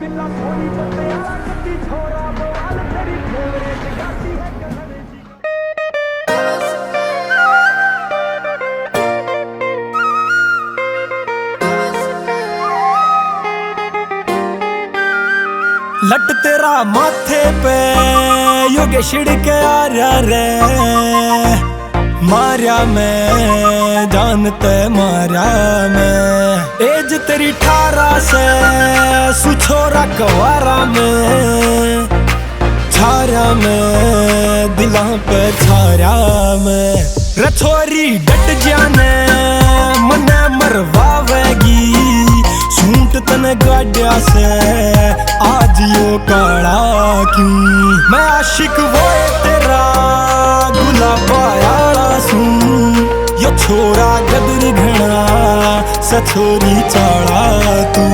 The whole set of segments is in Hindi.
लट तेरा माथे पे योगे छिड़के आ रहा रे, मारिया मैं जानते मारिया मैं। एज तेरी 18 से सुछोरा कवारा में, छारा में दिला पे छारा में। रे छोरी डट जाने मने मरवावेगी, सूट तने गाड़िया से आज यो काला क्यों। मैं आशिक वो तेरा गुलाबा यारा सू, यो छोरा गदर घना सछोरी चाड़ा तू।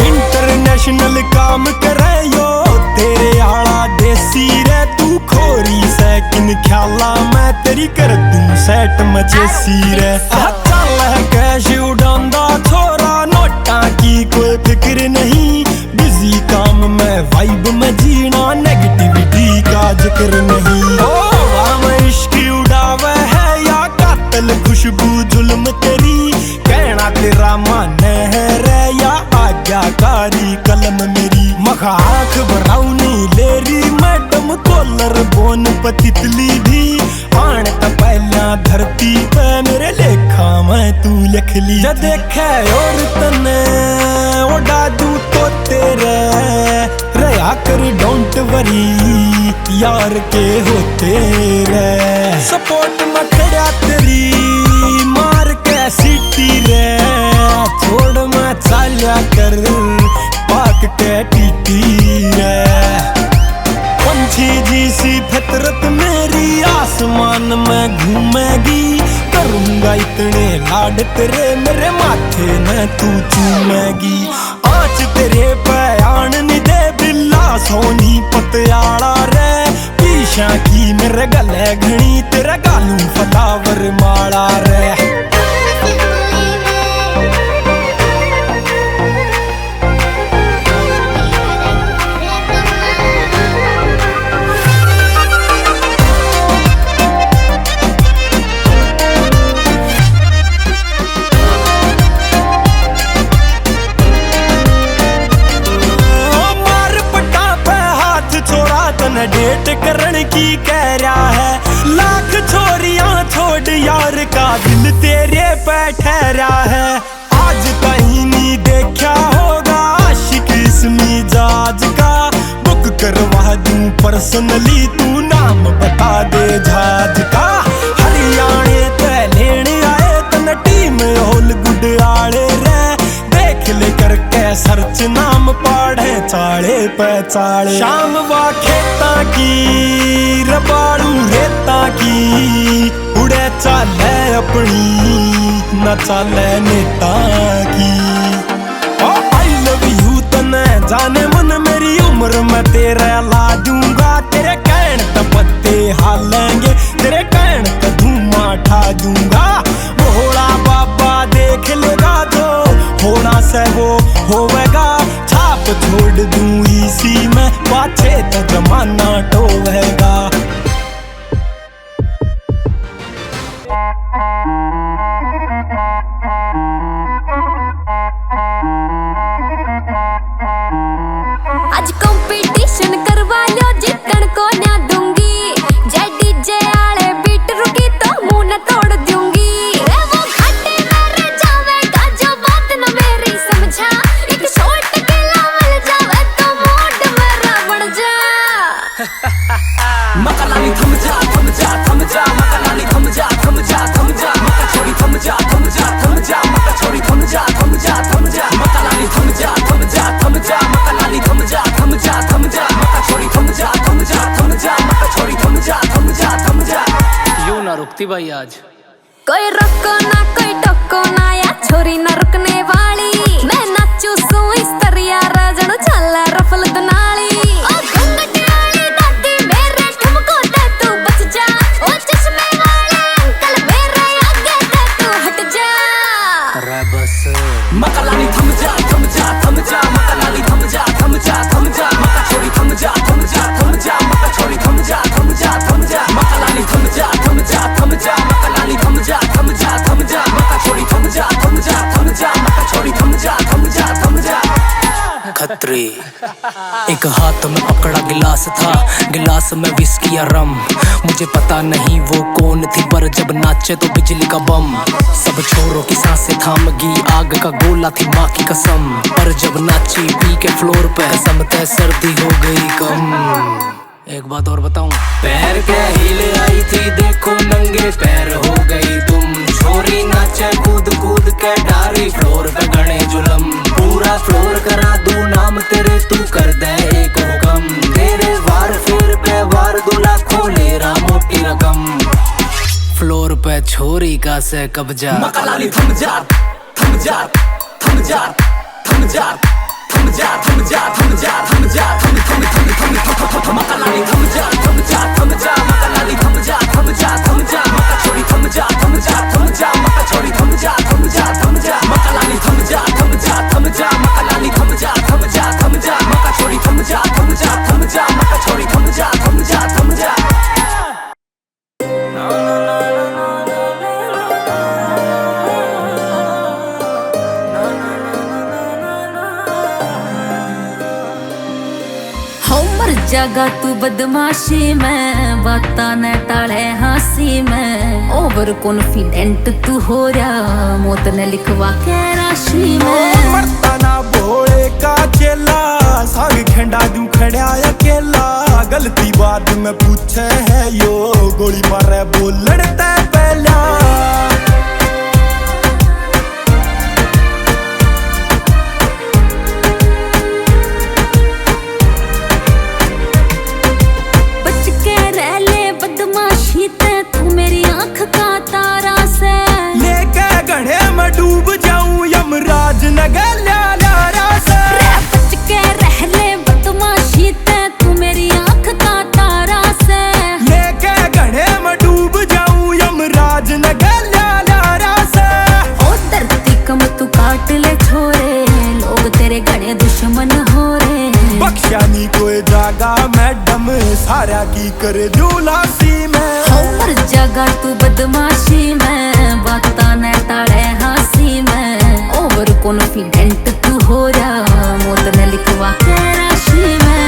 इंटरनेशनल काम करे यो तेरे आला देसी रे, तू खोरी से किन ख्याला मैं तेरी कर दूं सेट मचेसी रे। चल है कैश उड़ांदा छोरा, नोटा की कोई फिक्र नहीं, बिजी काम में वाइब में जीना, नेगेटिविटी का जिक्र नहीं। ओ वाम इश्क उड़ावे है या कातल खुशबू जुल्म तेरी, कहना तेरा माने है रे या आज्ञाकारी कलम मेरी। मखा आँख ब्राउनी लेरी मैडम कॉलर बोन पतितली भी, आन त पहला धरती पे मेरे लेखा मैं तू लिख ली। जब देखे और तने उड़ा दूं तो तेरे रया कर डोंट वरी यार के होते रे। सपोर्ट में खड़ा तेरी मार के सीटी रे, छोड़ मैं चाल्या कर पाक के टीटी रे। पंछी जी फितरत मेरी आसमान में घूमेगी, करूंगा इतने लाड तेरे मेरे माथे में तू चूमेगी। आँच तेरे पे आन नहीं दे बिल्ला सोनी पतियाला रे, पीछा की मेरे गले घनी तेरे गालू फलावर माला रे। डेट करण की कह रहा है, लाख छोरियां छोड़ यार का दिल तेरे पे ठहरा है। आज कहीं नहीं देखा होगा आशिक इस मिजाज का, बुक करवा दूं पर्सनली तू नाम बता दे जहाज का। हरियाणे ते लेने आए तन टीम होल गुड आले रे, देख ले करके सर्च नाम पढ़े चाले पे चाले। शाम वा खेता की रबाड़ू रेता की, उड़े चाले अपनी न चाले नेता की। ओ आई लव यू तने जाने मन मेरी उम्र में तेरे ला दूंगा, तेरे कहन त पत्ते हालेंगे, तेरे कहन त धुआं ठा दूंगा। भोला बाबा देख लेगा जो होना से वो होवेगा, छाप छोड़ दूं इसी में पाछे तो जमाना टोवेगा। आज कंपटीशन करवा लो जितन को ना दूंगी, जय डीजे आले बीट रुकी तो मुंह न तोड़ दूंगी। रे वो घाटे में रह जावेगा जो बात न मेरी समझा, एक शॉट के लावल जावे तो मूड मेरा बढ़ जा। मकलानी थम जा थम जा थम जा, मकलानी थम जा थम जा थम जा, मका छोरी थम जा थम जा थम जा, मका छोरी थम जा थम जा थम जा, मकलानी थम जा थम जा थम जा, मकलानी थम जा थम जा थम जा, मका छोरी थम जा थम जा थम जा, मका छोरी थम जा थम जा थम जा। यूं ना रुकती भाई आज, कोई रोको ना कोई टोको ना या छोरी ना रुकने वाली, मैं नाचू सू इस तरिया राजन चला रफल दनाली। ओ घंगटे वाली दादी मेरे ठुमको दे तू बच जा, ओ चश्मे वाले अंकल मेरे आगे दे तू हट जा। रे बस मकलानी थम जा थम जा थम जा, मकलानी खतरे। एक हाथ में पकड़ा गिलास था, गिलास में विस्की या रम। मुझे पता नहीं वो कौन थी, पर जब नाचे तो बिजली का बम। सब छोरों की सांसें थाम गई, आग का गोला थी माँ की कसम। पर जब नाची पी के फ्लोर पे कसम तय सर्दी हो गई कम। एक बात और बताऊं, पैर के हिले आई थी देखो नंगे पैर हो गई तुम। छोरी नाचे कूद कूद के डारी फ्लोर पे गणे जुलम। पूरा फ्लोर करा दो नाम तेरे, तू कर दे एक हुक्म। तेरे वार फेर पे वार 2 लाखों ले रहा मोटी रकम। फ्लोर पे छोरी का से कब्जा। मकालाली थम जा थम जा थम जा थम जा थम जा थम जा थम जा थम जा थम थम थम थम थम। मकालाली थम जा थम जा थम जा मकालाली थम जा थम जा थम जा मका छोरी थम जा थम जा थम जा मका छोरी थम जा थम जा थम जा मकालाली थम जा थम जा थम जा मकालाली थम जा थम जा थम जा मका छोरी थम जा थम जा थम जा मका छोरी थम जा थम जा थम जा। जगा तू बदमाशी में, बाता न टाले हंसी में। ओवर कॉन्फिडेंट तू हो रहा, मौत ने लिखवा के राशि में। मरता ना भोले का चेला, साग खेंडा दूं खड़ा अकेला। गलती बात में पूछे है यो, गोली मारे बोल लड़ता पहला। तू मेरी आँख का तारा से लेके गढ़े में डूब जाऊं यमराज नगर ल्यारा से। बच के रह ले बदमाशी ते, तू मेरी आँख का तारा से। लेके गढ़े में डूब जाऊं यमराज नगर ल्यारा से। ओ धरती कम तू काट ले छोरे, लोग तेरे गणे दुश्मन हो रे। बख्शा नी कोई जागा मैडम, सारा की करे जुलासी में। हर जगह तू बदमाशी में, बाता न टाले हंसी में। ओवर कॉन्फिडेंट तू हो रहा, मौत ने लिखवा के राशि में।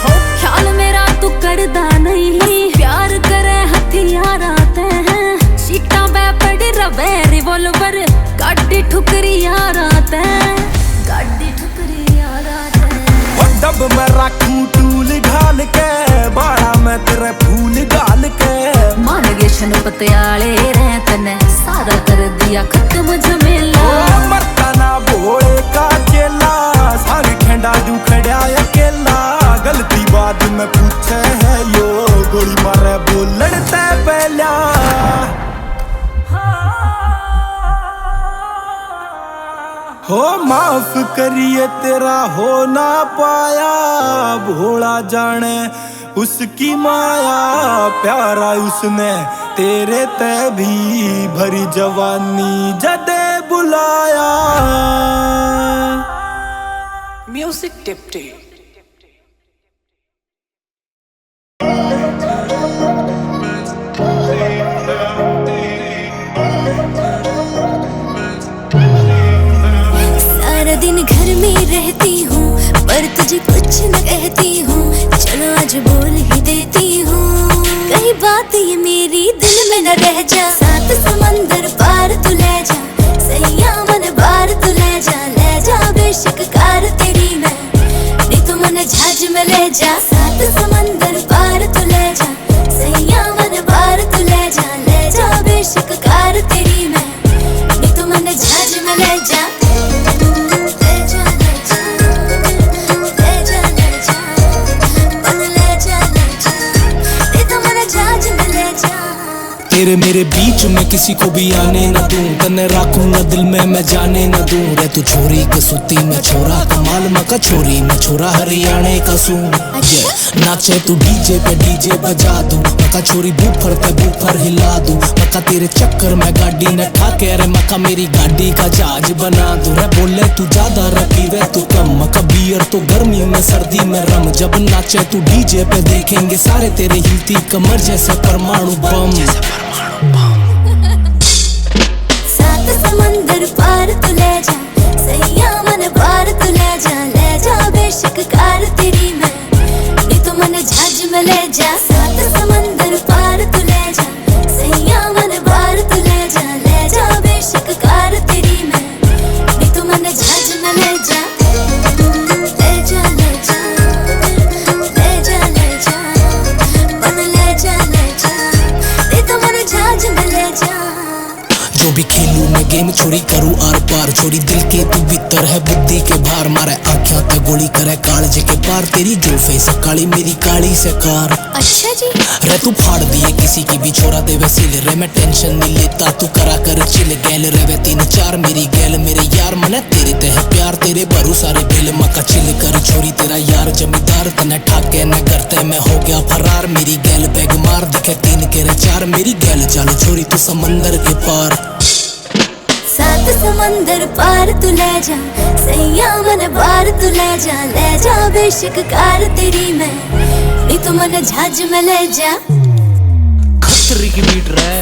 हो ख्याल मेरा तू करदा नहीं, प्यार करे हथियार आते हैं। सीटा पे पड़ी रवे रिवॉल्वर, गाड़ी ठुकरी यार आते हैं, गाड़ी ठुकरी यार आते हैं। डब में रखूं टूल ढाल के, बाड़ा में तेरे फूल गाल के। मान गए शन पतियाले रह तने, सारा कर दिया खत्म झमेला। मरता ना भोले का चेला, साग खेंडा दूं खड़ा अकेला। गलती बात में पूछे है यो, गोली मारे बोल लड़ता पहला। हो माफ करिए तेरा हो ना पाया, भोला जाने उसकी माया। प्यारा उसने तेरे ते भी भरी जवानी जदे बुलाया। म्यूजिक टिप्टी। सारा दिन घर में रहती हूँ, पर तुझे कुछ न कहती हूँ। चलो आज बोल ही देती हूँ, कहीं बात ये मेरी दिल में न रह जा। सात समंदर पार तू ले जा, सैया मन बार तू ले जा बेशक कार तेरी मैं। नी तू मन जहाज में ले जा, सात समंदर पार तू ले जा। सैया मन बार तू ले जा बेशक कार तेरी मैं। नी तू मन जहाज में ले जा। तेरे मेरे बीच में किसी को भी आने न दूं, तन्ने रखूंगा दिल में मैं जाने न दूं। रे तू छोरी के सुती में छोरा, कमाल मका छोरी में छोरा हरियाणे का सूं। नाचे तू डीजे पे डीजे बजा दूं, मका छोरी बूफर पे बूफर हिला दूं। मका तेरे चक्कर में गाड़ी न ठाके, अरे मका मेरी गाड़ी का जहाज बना दूं। रे बोले तू ज्यादा रखी वे तू कम, मका बियर तो गर्मी में सर्दी में रम। जब नाचे तू डीजे पे देखेंगे सारे तेरे हिलती कमर जैसे परमाणु बम। सात समंदर पार तू ले जा, सैया मन पार तू ले जा बेशक कार तेरी मैं, नी तू मन जहाज में ले जा। सात समंदर पार तू ले जा, सैया मन पार तू ले जा बेशक कार तेरी मैं, नी तू मन जहाज में ले जा। ले जा ले जा ले जा ले जा मन ले जा नी तू मन जहाज में ले जा। जो भी खेलूं मैं गेम छोड़ी करूं आर पार, छोड़ी दिल के तू भीतर है बुद्धि के भार। मारे आँखों ते गोली करे कालजे के पार, तेरी जुल्फे से काली मेरी काली से कार। अच्छा जी रे तू फाड़ दिए किसी की भी छोरा दे वसीले, रे मैं टेंशन नहीं लेता तू करा कर चिल। गैल रे वे 3-4 मेरी गैल मेरे यार, मने तेरे ते है प्यार तेरे भरू सारे बिल। मका चिल कर छोरी तेरा यार जमींदार, तने ठाके न करते मैं हो गया फरार। मेरी गैल बैग मार दिखे 3 के 4, मेरी गैल चल छोरी तू समंदर के पार। सात समंदर पार तू ले जा, सैया मन पार तू ले जा बेशक कार तेरी मैं, नी तू मन जहाज में ले जा। खतरे की मीटर है।